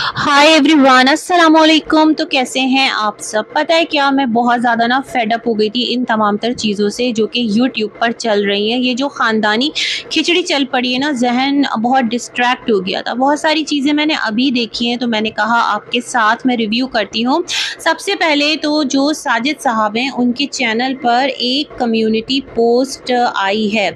Hi everyone, अस्सलाम वालेकुम। तो कैसे हैं आप सब? पता है क्या, मैं बहुत ज़्यादा ना फेड अप हो गई थी इन तमाम तर चीज़ों से जो कि यूट्यूब पर चल रही हैं। ये जो ख़ानदानी खिचड़ी चल पड़ी है ना, जहन बहुत डिस्ट्रैक्ट हो गया था। बहुत सारी चीज़ें मैंने अभी देखी हैं तो मैंने कहा आपके साथ मैं रिव्यू करती हूँ। सबसे पहले तो जो साजिद साहब हैं उनके चैनल पर एक कम्युनिटी पोस्ट आई है।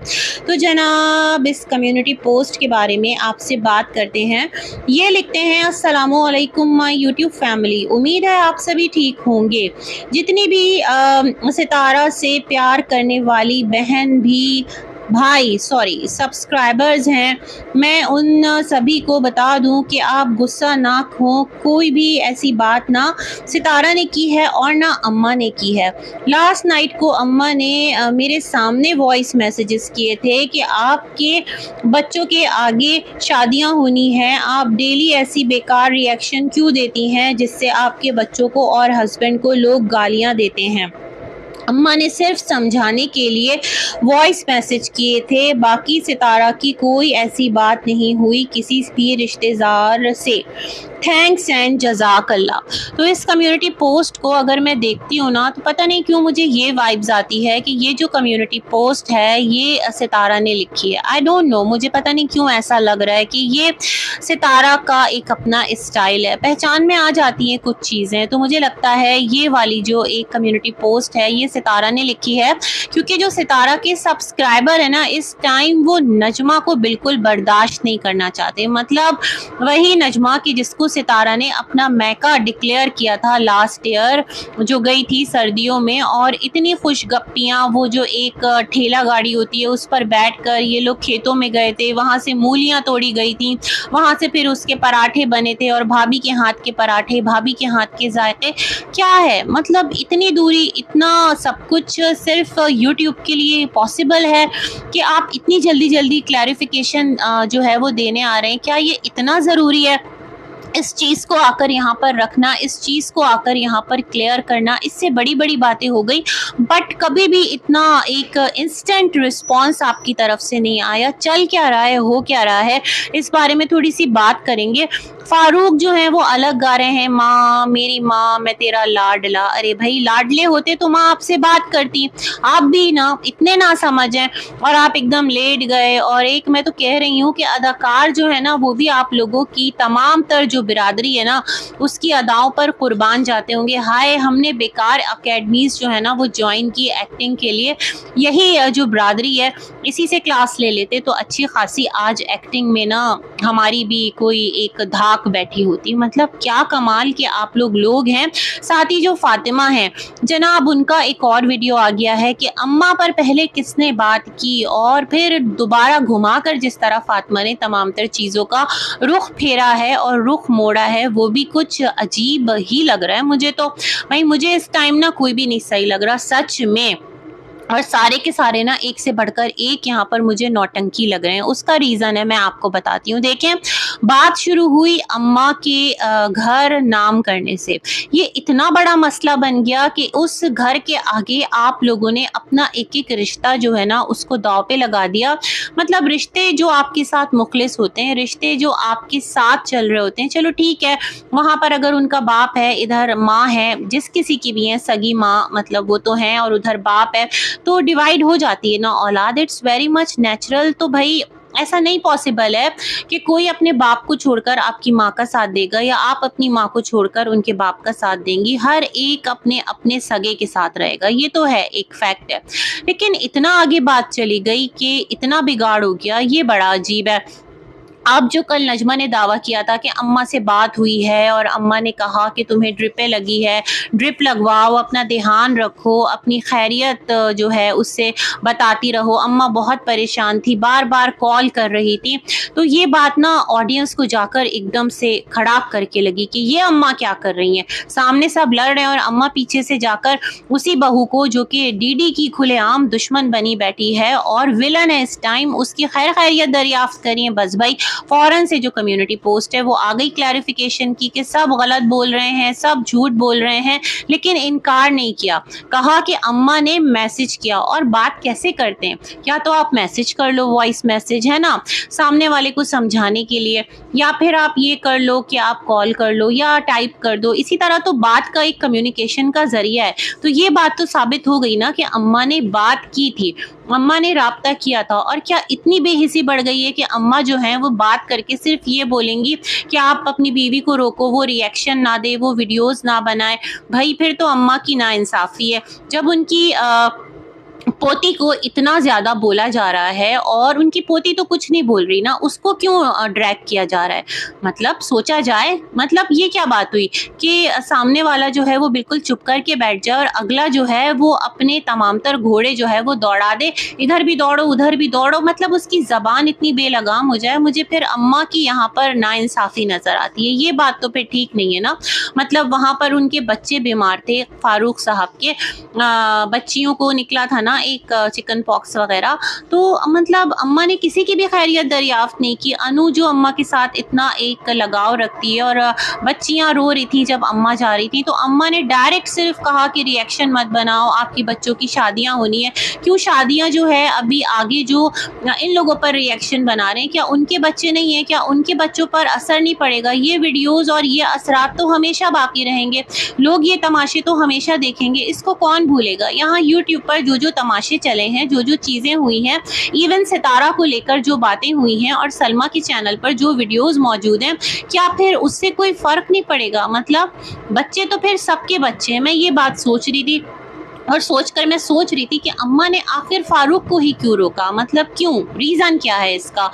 तो जनाब, इस कम्युनिटी पोस्ट के बारे में आपसे बात करते हैं। ये लिखते हैं, अस्सलामु अलैकुम माय यूट्यूब फैमिली, उम्मीद है आप सभी ठीक होंगे। जितनी भी सितारा से प्यार करने वाली बहन भी भाई सब्सक्राइबर्स हैं, मैं उन सभी को बता दूं कि आप गुस्सा ना हो। कोई भी ऐसी बात ना सितारा ने की है और ना अम्मा ने की है। लास्ट नाइट को अम्मा ने मेरे सामने वॉइस मैसेजेस किए थे कि आपके बच्चों के आगे शादियां होनी हैं, आप डेली ऐसी बेकार रिएक्शन क्यों देती हैं जिससे आपके बच्चों को और हस्बैंड को लोग गालियां देते हैं। अम्मा ने सिर्फ समझाने के लिए वॉइस मैसेज किए थे, बाकी सितारा की कोई ऐसी बात नहीं हुई किसी भी रिश्तेदार से। थैंक्स एंड जज़ाकल्ला। तो इस कम्युनिटी पोस्ट को अगर मैं देखती हूँ ना, तो पता नहीं क्यों मुझे ये वाइब्स आती है कि ये जो कम्युनिटी पोस्ट है ये सितारा ने लिखी है। आई डोंट नो, मुझे पता नहीं क्यों ऐसा लग रहा है कि ये सितारा का एक अपना स्टाइल है। पहचान में आ जाती हैं कुछ चीज़ें, तो मुझे लगता है ये वाली जो एक कम्युनिटी पोस्ट है ये सितारा ने लिखी है, क्योंकि जो सितारा के सब्सक्राइबर है ना, इस टाइम वो नजमा को बिल्कुल बर्दाश्त नहीं करना चाहते। मतलब वही नजमा की जिसको सितारा ने अपना मैका डिक्लेयर किया था लास्ट ईयर, जो गई थी सर्दियों में, और इतनी खुशगप्पियाँ, वो जो एक ठेला गाड़ी होती है उस पर बैठकर ये लोग खेतों में गए थे, वहाँ से मूलियाँ तोड़ी गई थी, वहाँ से फिर उसके पराठे बने थे, और भाभी के हाथ के पराठे, भाभी के हाथ के जायके क्या है। मतलब इतनी दूरी, इतना सब कुछ सिर्फ यूट्यूब के लिए पॉसिबल है कि आप इतनी जल्दी जल्दी क्लैरिफिकेशन जो है वो देने आ रहे हैं। क्या ये इतना ज़रूरी है इस चीज़ को आकर यहाँ पर रखना, इस चीज़ को आकर यहाँ पर क्लियर करना? इससे बड़ी बड़ी बातें हो गई, बट कभी भी इतना एक इंस्टेंट रिस्पांस आपकी तरफ से नहीं आया। चल क्या रहा है, हो क्या रहा है, इस बारे में थोड़ी सी बात करेंगे। फारूक जो है वो अलग गा रहे हैं, माँ मेरी माँ मैं तेरा लाडला। अरे भाई, लाडले होते तो माँ आपसे बात करती। आप भी ना इतने ना समझ हैं और आप एकदम लेट गए। और एक मैं तो कह रही हूँ कि अदाकार जो है ना, वो भी आप लोगों की तमाम तर जो बिरादरी है ना, उसकी अदाओं पर कुर्बान जाते होंगे। हाय, हमने बेकार अकेडमीज जो है ना वो ज्वाइन की एक्टिंग के लिए। यही जो बिरादरी है, इसी से क्लास ले लेते तो अच्छी खासी आज एक्टिंग में ना हमारी भी कोई एक धाक बैठी होती। मतलब क्या कमाल के आप लोग हैं। साथ ही जो फातिमा है जनाब, उनका एक और वीडियो आ गया है कि अम्मा पर पहले किसने बात की, और फिर दोबारा घुमाकर जिस तरह फातिमा ने तमाम तर चीज़ों का रुख फेरा है और रुख मोड़ा है, वो भी कुछ अजीब ही लग रहा है मुझे। तो भाई, मुझे इस टाइम ना कोई भी नहीं सही लग रहा सच में। और सारे के सारे ना एक से बढ़कर एक यहाँ पर मुझे नौटंकी लग रहे हैं। उसका रीज़न है, मैं आपको बताती हूँ। देखें, बात शुरू हुई अम्मा के घर नाम करने से। ये इतना बड़ा मसला बन गया कि उस घर के आगे आप लोगों ने अपना एक एक रिश्ता जो है ना उसको दांव पे लगा दिया। मतलब रिश्ते जो आपके साथ मुखलिस होते हैं, रिश्ते जो आपके साथ चल रहे होते हैं, चलो ठीक है, वहाँ पर अगर उनका बाप है, इधर माँ है, जिस किसी की भी है सगी माँ, मतलब वो तो है, और उधर बाप है, तो डिवाइड हो जाती है ना औलाद। It's very much natural. तो भाई, ऐसा नहीं पॉसिबल है कि कोई अपने बाप को छोड़कर आपकी माँ का साथ देगा, या आप अपनी माँ को छोड़कर उनके बाप का साथ देंगी। हर एक अपने अपने सगे के साथ रहेगा, ये तो है, एक फैक्ट है। लेकिन इतना आगे बात चली गई कि इतना बिगाड़ हो गया, ये बड़ा अजीब है। अब जो कल नजमा ने दावा किया था कि अम्मा से बात हुई है और अम्मा ने कहा कि तुम्हें ड्रिपें लगी है, ड्रिप लगवाओ, अपना ध्यान रखो, अपनी खैरियत जो है उससे बताती रहो। अम्मा बहुत परेशान थी, बार बार कॉल कर रही थी। तो ये बात ना ऑडियंस को जाकर एकदम से खड़ाक करके लगी कि ये अम्मा क्या कर रही हैं। सामने सब लड़ रहे हैं और अम्मा पीछे से जाकर उसी बहू को, जो कि डीडी की खुलेआम दुश्मन बनी बैठी है और विलन है इस टाइम, उसकी खैरियत दरियाफ्त करिए बस भाई। फ़ौरन से जो कम्युनिटी पोस्ट है वो आ गई क्लैरिफिकेशन की कि सब गलत बोल रहे हैं, सब झूठ बोल रहे हैं, लेकिन इनकार नहीं किया। कहा कि अम्मा ने मैसेज किया। और बात कैसे करते हैं, या तो आप मैसेज कर लो, वॉइस मैसेज है ना, सामने वाले को समझाने के लिए, या फिर आप ये कर लो कि आप कॉल कर लो या टाइप कर दो। इसी तरह तो बात का एक कम्युनिकेशन का ज़रिया है। तो ये बात तो साबित हो गई ना कि अम्मा ने बात की थी, अम्मा ने राब्ता किया था। और क्या इतनी बेहिसी बढ़ गई है कि अम्मा जो हैं वो बात करके सिर्फ ये बोलेंगी कि आप अपनी बीवी को रोको, वो रिएक्शन ना दे, वो वीडियोस ना बनाए। भाई फिर तो अम्मा की नाइंसाफ़ी है। जब उनकी पोती को इतना ज़्यादा बोला जा रहा है और उनकी पोती तो कुछ नहीं बोल रही ना, उसको क्यों ड्रैग किया जा रहा है? मतलब सोचा जाए, मतलब ये क्या बात हुई कि सामने वाला जो है वो बिल्कुल चुप करके बैठ जाए और अगला जो है वो अपने तमामतर घोड़े जो है वो दौड़ा दे, इधर भी दौड़ो उधर भी दौड़ो, मतलब उसकी ज़बान इतनी बेलगाम हो जाए। मुझे फिर अम्मा की यहाँ पर नाइंसाफ़ी नज़र आती है। ये बात तो फिर ठीक नहीं है ना। मतलब वहाँ पर उनके बच्चे बीमार थे, फारूक साहब के बच्चियों को निकला था ना एक चिकन पॉक्स वगैरह, तो मतलब अम्मा ने किसी की भी खैरियत दरियाफ्त नहीं की। अनु जो अम्मा के साथ इतना एक लगाव रखती है, और बच्चियां रो रही थी जब अम्मा जा रही थी, तो अम्मा ने डायरेक्ट सिर्फ कहा कि रिएक्शन मत बनाओ, आपकी बच्चों की शादियां होनी है। क्यों शादियां जो है अभी आगे जो इन लोगों पर रिएक्शन बना रहे हैं, क्या उनके बच्चे नहीं है, क्या उनके बच्चों पर असर नहीं पड़ेगा? ये वीडियोज़ और ये असरात तो हमेशा बाकी रहेंगे, लोग ये तमाशे तो हमेशा देखेंगे, इसको कौन भूलेगा। यहाँ यूट्यूब पर जो जो तमाशे चले हैं, जो जो चीज़ें हुई हैं, इवन सितारा को लेकर जो बातें हुई हैं और सलमा के चैनल पर जो वीडियोस मौजूद हैं, क्या फिर उससे कोई फ़र्क नहीं पड़ेगा? मतलब बच्चे तो फिर सबके बच्चे हैं। मैं ये बात सोच रही थी और सोचकर मैं सोच रही थी कि अम्मा ने आखिर फारूक को ही क्यों रोका, मतलब क्यों, रीज़न क्या है इसका?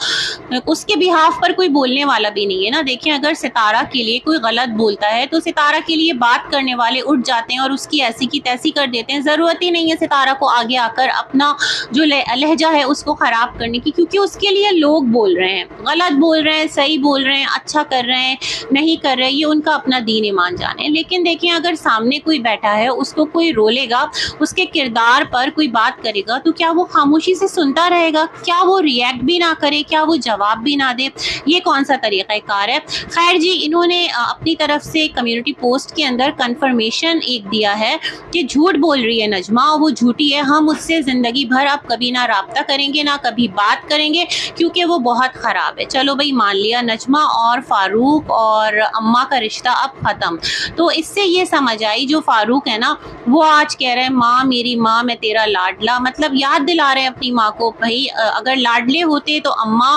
उसके बिहाफ पर कोई बोलने वाला भी नहीं है ना। देखें, अगर सितारा के लिए कोई गलत बोलता है तो सितारा के लिए बात करने वाले उठ जाते हैं और उसकी ऐसी की तैसी कर देते हैं। ज़रूरत ही नहीं है सितारा को आगे आकर अपना जो लहजा है उसको ख़राब करने की, क्योंकि उसके लिए लोग बोल रहे हैं, गलत बोल रहे हैं, सही बोल रहे हैं, अच्छा कर रहे हैं, नहीं कर रहे, ये उनका अपना दीन ईमान जाने। लेकिन देखें, अगर सामने कोई बैठा है, उसको कोई रोलेगा, उसके किरदार पर कोई बात करेगा, तो क्या वो खामोशी से सुनता रहेगा? क्या वो रिएक्ट भी ना करे? क्या वो जवाब भी ना दे? ये कौन सा तरीक़ाकार है? खैर जी, इन्होंने अपनी तरफ से कम्युनिटी पोस्ट के अंदर कंफर्मेशन एक दिया है कि झूठ बोल रही है नजमा, वो झूठी है, हम उससे ज़िंदगी भर अब कभी ना राब्ता करेंगे, ना कभी बात करेंगे, क्योंकि वो बहुत ख़राब है। चलो भाई, मान लिया, नजमा और फ़ारूक और अम्मा का रिश्ता अब ख़त्म। तो इससे ये समझ आई, जो फ़ारूक है ना, वो आज कह रहे हैं माँ मेरी माँ, मैं तेरा लाडला, मतलब याद दिला रहे हैं अपनी माँ को। भाई अगर लाडले होते तो अम्मा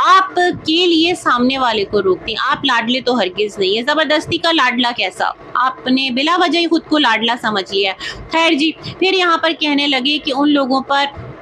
आपके लिए सामने वाले को रोकती। आप लाडले तो हरगिज़ नहीं है, ज़बरदस्ती का लाडला कैसा, आपने बिला वजह ही खुद को लाडला समझ लिया है। खैर जी, फिर यहाँ पर कहने लगे कि उन लोगों पर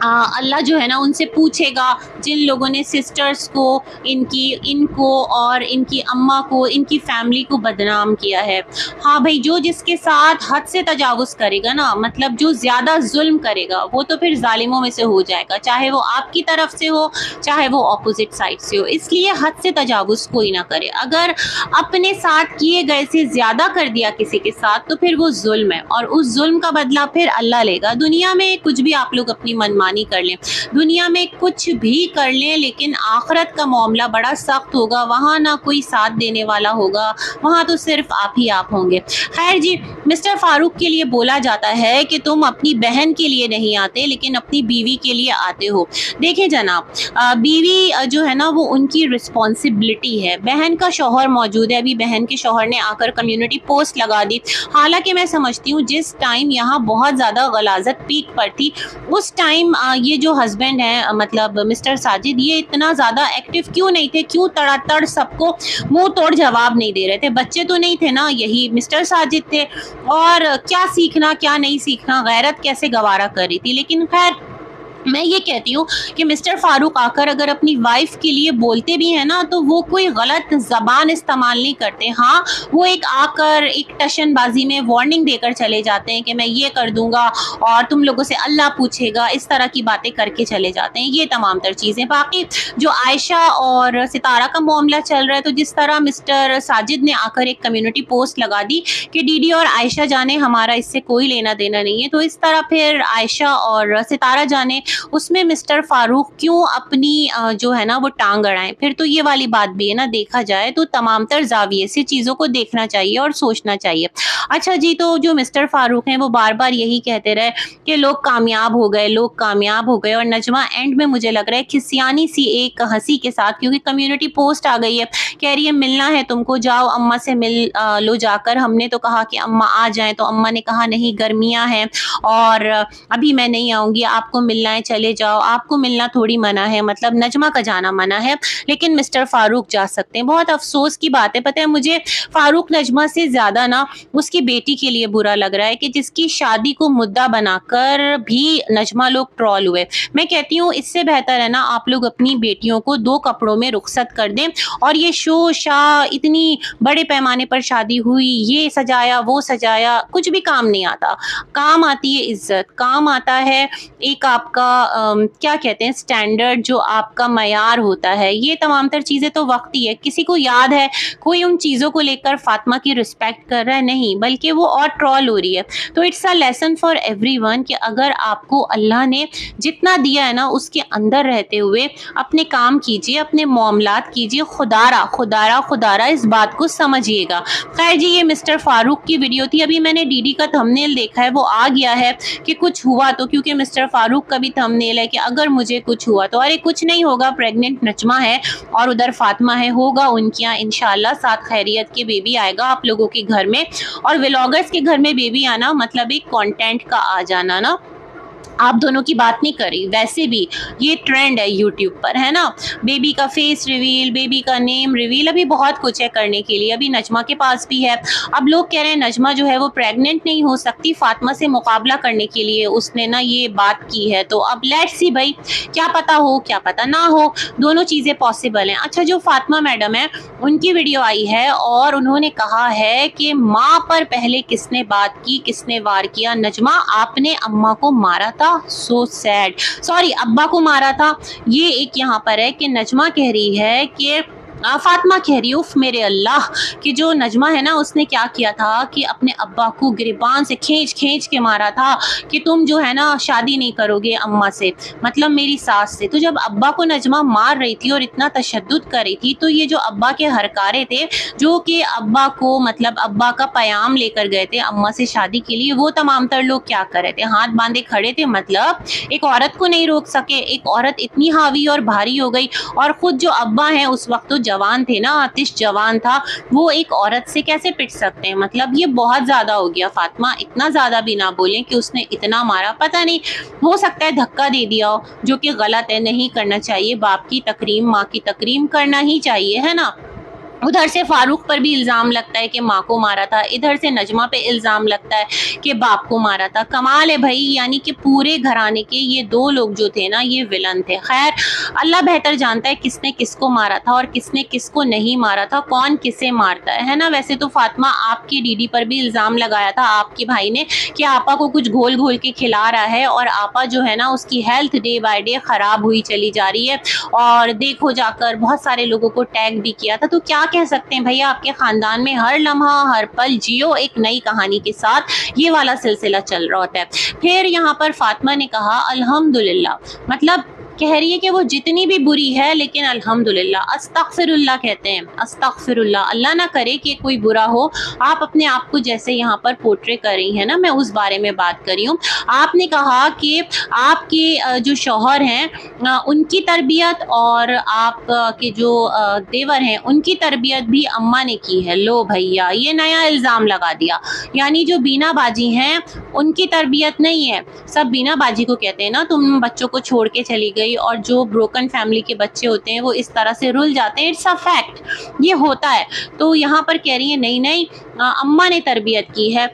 अल्लाह जो है ना उनसे पूछेगा जिन लोगों ने सिस्टर्स को, इनको और इनकी अम्मा को, इनकी फैमिली को बदनाम किया है। हाँ भाई, जो जिसके साथ हद से तजावुज़ करेगा ना, मतलब जो ज़्यादा जुल्म करेगा, वो तो फिर जालिमों में से हो जाएगा, चाहे वो आपकी तरफ से हो, चाहे वो अपोजिट साइड से हो। इसलिए हद से तजावुज़ कोई ना करे। अगर अपने साथ किए गए से ज़्यादा कर दिया किसी के साथ, तो फिर वो जुल्म है, और उस जुल्म का बदला फिर अल्लाह लेगा। दुनिया में कुछ भी आप लोग अपनी मनमानी कर लें, दुनिया में कुछ भी कर लें, लेकिन आखिरत का मामला बड़ा सख्त होगा। वहाँ ना कोई साथ देने वाला होगा, वहाँ तो सिर्फ आप ही आप होंगे। खैर जी, मिस्टर फारूक के लिए बोला जाता है कि तुम अपनी बहन के लिए नहीं आते, लेकिन अपनी बीवी के लिए आते हो। देखिए जनाब, बीवी जो है ना वो उनकी रिस्पॉन्सिबिलिटी है। बहन का शौहर मौजूद है, अभी बहन के शौहर ने आकर कम्युनिटी पोस्ट लगा दी। हालांकि मैं समझती हूँ जिस टाइम यहाँ बहुत ज़्यादा गलाजत पीक पर थी, उस टाइम ये जो हस्बैंड हैं, मतलब मिस्टर साजिद, ये इतना ज़्यादा एक्टिव क्यों नहीं थे? क्यों तड़ातड़ सबको मुंह तोड़ जवाब नहीं दे रहे थे? बच्चे तो नहीं थे ना, यही मिस्टर साजिद थे, और क्या सीखना क्या नहीं सीखना, गैरत कैसे गवारा कर रही थी। लेकिन खैर, मैं ये कहती हूँ कि मिस्टर फारूक आकर अगर अपनी वाइफ के लिए बोलते भी हैं ना, तो वो कोई गलत ज़बान इस्तेमाल नहीं करते। हाँ, वो एक आकर एक टशनबाजी में वार्निंग देकर चले जाते हैं कि मैं ये कर दूंगा और तुम लोगों से अल्लाह पूछेगा, इस तरह की बातें करके चले जाते हैं। ये तमाम तर चीज़ें। बाकी जो आयशा और सितारा का मामला चल रहा है, तो जिस तरह मिस्टर साजिद ने आकर एक कम्युनिटी पोस्ट लगा दी कि डीडी और आयशा जाने, हमारा इससे कोई लेना देना नहीं है, तो इस तरह फिर आयशा और सितारा जाने उसमें मिस्टर फारूक क्यों अपनी जो है ना वो टांग अड़ाएं। फिर तो ये वाली बात भी है ना, देखा जाए तो तमाम तर जाविये से चीज़ों को देखना चाहिए और सोचना चाहिए। अच्छा जी, तो जो मिस्टर फारूक हैं वो बार-बार यही कहते रहे कि लोग कामयाब हो गए, लोग कामयाब हो गए, और नजमा एंड में मुझे लग रहा है खिसियानी सी एक हंसी के साथ, क्योंकि कम्युनिटी पोस्ट आ गई है, कह रही है मिलना है तुमको, जाओ अम्मा से मिल लो जाकर। हमने तो कहा कि अम्मा आ जाएं, तो अम्मा ने कहा नहीं गर्मियां हैं और अभी मैं नहीं आऊंगी, आपको मिलना है चले जाओ, आपको मिलना थोड़ी मना है, मतलब नजमा का जाना मना है, लेकिन मिस्टर फारूक जा सकते हैं। बहुत अफसोस की बात है, पता है मुझे फारूक नजमा से ज्यादा ना उसकी बेटी के लिए बुरा लग रहा है कि जिसकी शादी को मुद्दा बनाकर भी नजमा लोग ट्रोल हुए। मैं कहती हूँ इससे बेहतर है ना आप लोग अपनी बेटियों को 2 कपड़ों में रुखसत कर दें, और ये शो शा इतनी बड़े पैमाने पर शादी हुई, ये सजाया वो सजाया, कुछ भी काम नहीं आता। काम आती है इज्जत, काम आता है एक आपका क्या कहते हैं स्टैंडर्ड, जो आपका मयार होता है। ये तमाम तर चीज़ें तो वक्ती है। किसी को याद है कोई उन चीज़ों को लेकर फातिमा की रिस्पेक्ट कर रहा है? नहीं, बल्कि वो और ट्रोल हो रही है। तो it's a lesson for everyone कि अगर आपको अल्लाह ने जितना दिया है ना उसके अंदर रहते हुए अपने काम कीजिए, अपने मामलात कीजिए, खुदारा खुदारा खुदारा इस बात को समझिएगा। खैर जी, ये मिस्टर फारूक की वीडियो थी। अभी मैंने डीडी का थंबनेल देखा है, वो आ गया है कि कुछ हुआ तो, क्योंकि मिस्टर फारूक का भी थंबनेल है कि अगर मुझे कुछ हुआ तो। अरे कुछ नहीं होगा, प्रेग्नेंट नजमा है और उधर फातिमा है, होगा उनके यहाँ इंशाल्लाह, साथ खैरियत के बेबी आएगा आप लोगों के घर में। और व्लॉगर्स के घर में बेबी आना मतलब एक कंटेंट का आ जाना ना, आप दोनों की बात नहीं करी। वैसे भी ये ट्रेंड है यूट्यूब पर, है ना, बेबी का फेस रिवील, बेबी का नेम रिवील, अभी बहुत कुछ है करने के लिए। अभी नजमा के पास भी है। अब लोग कह रहे हैं नजमा जो है वो प्रेग्नेंट नहीं हो सकती, फातिमा से मुकाबला करने के लिए उसने ना ये बात की है। तो अब लेट्स सी भाई, क्या पता हो क्या पता ना हो, दोनों चीज़ें पॉसिबल हैं। अच्छा, जो फातिमा मैडम है उनकी वीडियो आई है और उन्होंने कहा है कि माँ पर पहले किसने बात की, किसने वार किया? नजमा, आपने अम्मा को मारा था। सो सैड, सॉरी अब्बा को मारा था। ये एक यहाँ पर है कि नजमा कह रही है कि फातिमा कह रही उफ मेरे अल्लाह, कि जो नजमा है ना उसने क्या किया था कि अपने अब्बा को गिरबान से खींच खींच के मारा था कि तुम जो है ना शादी नहीं करोगे अम्मा से, मतलब मेरी सास से। तो जब अब्बा को नजमा मार रही थी और इतना तशद्दुद कर रही थी, तो ये जो अब्बा के हरकारे थे जो कि अब्बा को मतलब अब्बा का पयाम लेकर गए थे अम्मा से शादी के लिए, वो तमाम तर लोग क्या कर रहे थे? हाथ बांधे खड़े थे। मतलब एक औरत को नहीं रोक सके, एक औरत इतनी हावी और भारी हो गई। और खुद जो अब्बा हैं उस वक्त तो जवान थे ना, आतिश जवान था, वो एक औरत से कैसे पिट सकते हैं? मतलब ये बहुत ज्यादा हो गया। फातिमा, इतना ज्यादा भी ना बोलें कि उसने इतना मारा। पता नहीं, हो सकता है धक्का दे दिया हो, जो कि गलत है, नहीं करना चाहिए। बाप की तकरीम, माँ की तकरीम करना ही चाहिए, है ना। उधर से फारूक पर भी इल्ज़ाम लगता है कि माँ को मारा था, इधर से नजमा पे इल्ज़ाम लगता है कि बाप को मारा था। कमाल है भाई, यानी कि पूरे घराने के ये 2 लोग जो थे ना ये विलन थे। खैर, अल्लाह बेहतर जानता है किसने किसको मारा था और किसने किसको नहीं मारा था, कौन किसे मारता है ना। वैसे तो फातिमा आपकी डीडी पर भी इल्ज़ाम लगाया था आपके भाई ने कि आपा को कुछ घोल घोल के खिला रहा है, और आपा जो है ना उसकी हेल्थ डे बाय डे ख़राब हुई चली जा रही है। और देखो जाकर बहुत सारे लोगों को टैग भी किया था। तो क्या कह सकते हैं भैया, आपके खानदान में हर लम्हा हर पल जियो एक नई कहानी के साथ, ये वाला सिलसिला चल रहा होता है। फिर यहाँ पर फातिमा ने कहा अल्हम्दुलिल्लाह, मतलब कह रही है कि वो जितनी भी बुरी है लेकिन अल्हम्दुलिल्लाह, अस्तगफिरुल्लाह कहते हैं, अस्तगफिरुल्लाह, अल्लाह ना करे कि कोई बुरा हो। आप अपने आप को जैसे यहाँ पर पोर्ट्रे कर रही हैं ना, मैं उस बारे में बात कर रही हूँ। आपने कहा कि आपके जो शौहर हैं उनकी तरबियत और आप के जो देवर हैं उनकी तरबियत भी अम्मा ने की है। लो भैया, ये नया इल्ज़ाम लगा दिया। यानी जो बीना बाजी हैं उनकी तरबियत नहीं है। सब बीना बाजी को कहते हैं ना, तुम बच्चों को छोड़ के चली गई, और जो ब्रोकन फैमिली के बच्चे होते हैं वो इस तरह से रुल जाते हैं। इट्स अ फैक्ट, ये होता है। तो यहाँ पर कह रही है नहीं नहीं, अम्मा ने तरबियत की है,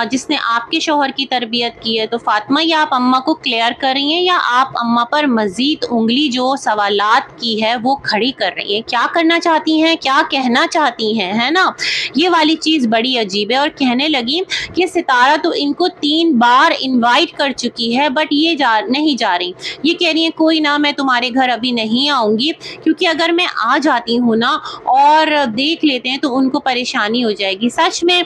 जिसने आपके शौहर की तरबियत की है। तो फातिमा, ये आप अम्मा को क्लियर कर रही हैं या आप अम्मा पर मजीद उंगली जो सवालात की है वो खड़ी कर रही हैं? क्या करना चाहती हैं, क्या कहना चाहती हैं, है ना। ये वाली चीज़ बड़ी अजीब है। और कहने लगी कि सितारा तो इनको 3 बार इनवाइट कर चुकी है बट ये नहीं जा रही। ये कह रही है कोई ना, मैं तुम्हारे घर अभी नहीं आऊँगी, क्योंकि अगर मैं आ जाती हूँ ना और देख लेते हैं तो उनको परेशानी हो जाएगी। सच में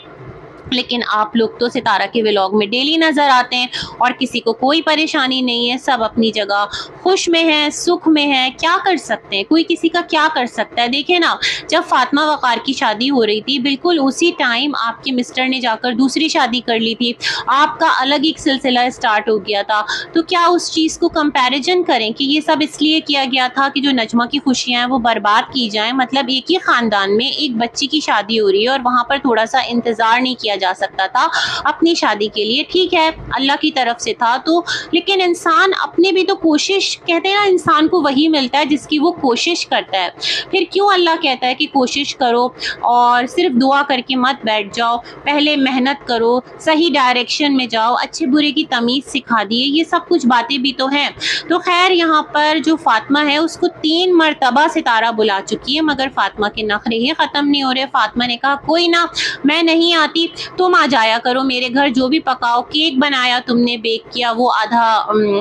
लेकिन आप लोग तो सितारा के व्लॉग में डेली नज़र आते हैं और किसी को कोई परेशानी नहीं है, सब अपनी जगह खुश में हैं, सुख में हैं। क्या कर सकते हैं, कोई किसी का क्या कर सकता है। देखिए ना, जब फातिमा वक़ार की शादी हो रही थी, बिल्कुल उसी टाइम आपके मिस्टर ने जाकर दूसरी शादी कर ली थी, आपका अलग एक सिलसिला स्टार्ट हो गया था। तो क्या उस चीज़ को कंपैरिजन करें कि ये सब इसलिए किया गया था कि जो नजमा की खुशियाँ हैं वो बर्बाद की जाएँ। मतलब एक ही ख़ानदान में एक बच्ची की शादी हो रही है और वहाँ पर थोड़ा सा इंतज़ार नहीं किया जा सकता था अपनी शादी के लिए। ठीक है, अल्लाह की तरफ से था तो, लेकिन इंसान अपने भी तो कोशिश, कहते हैं ना, इंसान को वही मिलता है जिसकी वो कोशिश करता है। फिर क्यों अल्लाह कहता है कि कोशिश करो और सिर्फ दुआ करके मत बैठ जाओ, पहले मेहनत करो, सही डायरेक्शन में जाओ, अच्छे बुरे की तमीज़ सिखा दिए, ये सब कुछ बातें भी तो हैं। तो खैर, यहाँ पर जो फातिमा है उसको 3 मरतबा सितारा बुला चुकी है, मगर फातिमा के नखरे ही ख़त्म नहीं हो रहे। फातिमा ने कहा कोई ना, मैं नहीं आती, तुम आ जाया करो मेरे घर, जो भी पकाओ। केक बनाया तुमने, बेक किया, वो आधा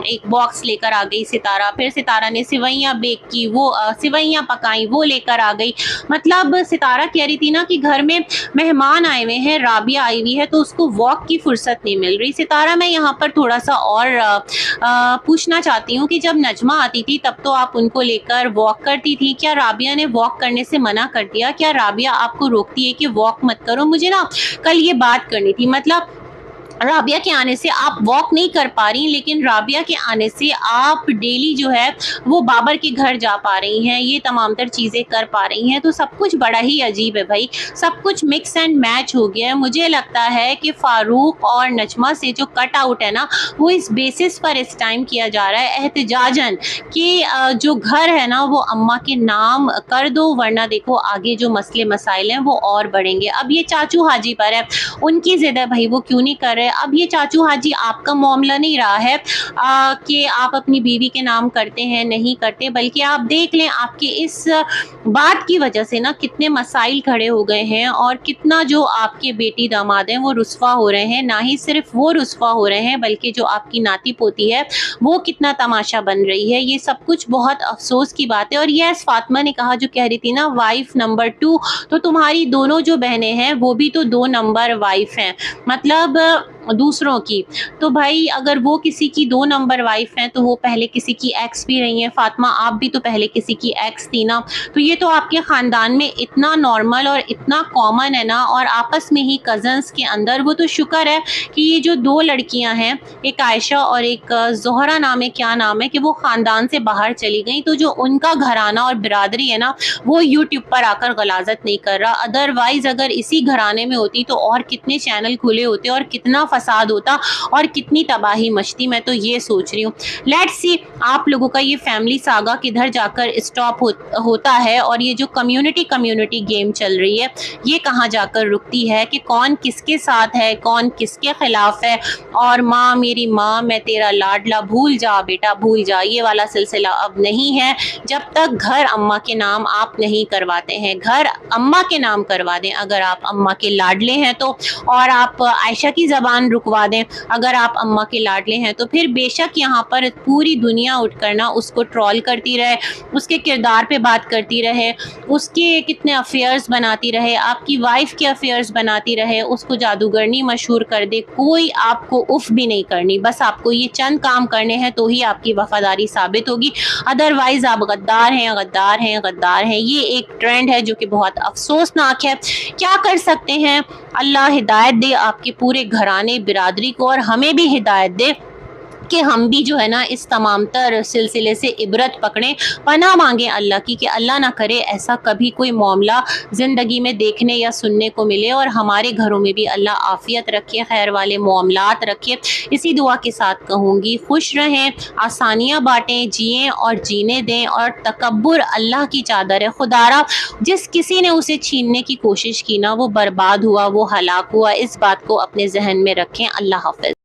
एक बॉक्स लेकर आ गई सितारा। फिर सितारा ने सिवैयाँ बेक की, वो सिवैयाँ पकाई, वो लेकर आ गई। मतलब सितारा कह रही थी ना कि घर में मेहमान आए हुए हैं, राबिया आई हुई है, तो उसको वॉक की फुर्सत नहीं मिल रही। सितारा, मैं यहाँ पर थोड़ा सा और पूछना चाहती हूँ कि जब नजमा आती थी तब तो आप उनको लेकर वॉक करती थी, क्या राबिया ने वॉक करने से मना कर दिया? क्या राबिया आपको रोकती है कि वॉक मत करो? मुझे ना कल ये बात करनी थी। मतलब राबिया के आने से आप वॉक नहीं कर पा रही, लेकिन राबिया के आने से आप डेली जो है वो बाबर के घर जा पा रही हैं, ये तमाम तर चीज़ें कर पा रही हैं। तो सब कुछ बड़ा ही अजीब है भाई, सब कुछ मिक्स एंड मैच हो गया है। मुझे लगता है कि फ़ारूक और नजमा से जो कट आउट है ना, वो इस बेसिस पर इस टाइम किया जा रहा है एहतजाजन कि जो घर है ना वो अम्मा के नाम कर दो, वरना देखो आगे जो मसले मसाइल हैं वो और बढ़ेंगे। अब ये चाचू हाजी पर है, उनकी ज़िद है भाई, वो क्यों नहीं कर रहे। अब ये चाचू हाजी आपका मामला नहीं रहा है कि आप अपनी बीवी के नाम करते हैं नहीं करते, बल्कि आप देख लें आपके इस बात की वजह से ना कितने मसाइल खड़े हो गए हैं और कितना जो आपके बेटी दामाद हैं वो रुस्वा हो रहे हैं। ना ही सिर्फ वो रुस्वा हो रहे हैं, बल्कि जो आपकी नाती पोती है वो कितना तमाशा बन रही है। ये सब कुछ बहुत अफसोस की बात है। और ये फातिमा ने कहा, जो कह रही थी ना वाइफ नंबर 2, तो तुम्हारी दोनों जो बहनें हैं वो भी तो 2 नंबर वाइफ हैं, मतलब दूसरों की। तो भाई अगर वो किसी की 2 नंबर वाइफ हैं तो वो पहले किसी की एक्स भी रही हैं। फातिमा, आप भी तो पहले किसी की एक्स थी ना। तो ये तो आपके ख़ानदान में इतना नॉर्मल और इतना कॉमन है ना, और आपस में ही कज़न्स के अंदर। वो तो शुक्र है कि ये जो 2 लड़कियां हैं, एक आयशा और एक ज़ोहरा नाम है, क्या नाम है, कि वो ख़ानदान से बाहर चली गई। तो जो उनका घराना और बिरादरी है ना, वो यूट्यूब पर आकर गलाजत नहीं कर रहा। अदरवाइज़ अगर इसी घराने में होती तो और कितने चैनल खुले होते और कितना फसाद होता और कितनी तबाही मचती। मैं तो ये सोच रही हूँ। लेट्स सी आप लोगों का ये फैमिली सागा किधर जाकर स्टॉप होता है, और ये जो कम्युनिटी गेम चल रही है ये कहाँ जाकर रुकती है, कि कौन किसके साथ है, कौन किसके खिलाफ है। और माँ मेरी माँ, मैं तेरा लाडला, भूल जा बेटा भूल जा, ये वाला सिलसिला अब नहीं है। जब तक घर अम्मा के नाम आप नहीं करवाते हैं, घर अम्मा के नाम करवा दें अगर आप अम्मा के लाडले हैं तो, और आप आयशा की ज़बान रुकवा दें अगर आप अम्मा के लाडले हैं तो, फिर बेशक यहाँ पर पूरी दुनिया उठकर ना उसको ट्रोल करती रहे, उसके किरदार पे बात करती रहे, उसके कितने अफेयर्स बनाती रहे, आपकी वाइफ के अफेयर्स बनाती रहे, उसको जादूगरनी मशहूर कर दे, कोई आपको उफ भी नहीं करनी। बस आपको ये चंद काम करने हैं तो ही आपकी वफादारी साबित होगी, अदरवाइज आप गद्दार हैं, गद्दार हैं, गद्दार हैं। ये एक ट्रेंड है जो कि बहुत अफसोसनाक है। क्या कर सकते हैं, अल्लाह हिदायत दे आपके पूरे घराने बिरादरी को, और हमें भी हिदायत दे कि हम भी जो है ना इस तमाम तर सिलसिले से इबरत पकड़ें, पनाह मांगें अल्लाह की कि अल्लाह ना करे ऐसा कभी कोई मामला ज़िंदगी में देखने या सुनने को मिले, और हमारे घरों में भी अल्लाह आफ़ियत रखे, खैर वाले मामलात रखे। इसी दुआ के साथ कहूँगी, खुश रहें, आसानियाँ बाँटें, जिएँ और जीने दें, और तकब्बुर अल्लाह की चादर है। खुदारा जिस किसी ने उसे छीनने की कोशिश की ना वो बर्बाद हुआ, वो हलाक हुआ। इस बात को अपने जहन में रखें। अल्लाह हाफ़िज़।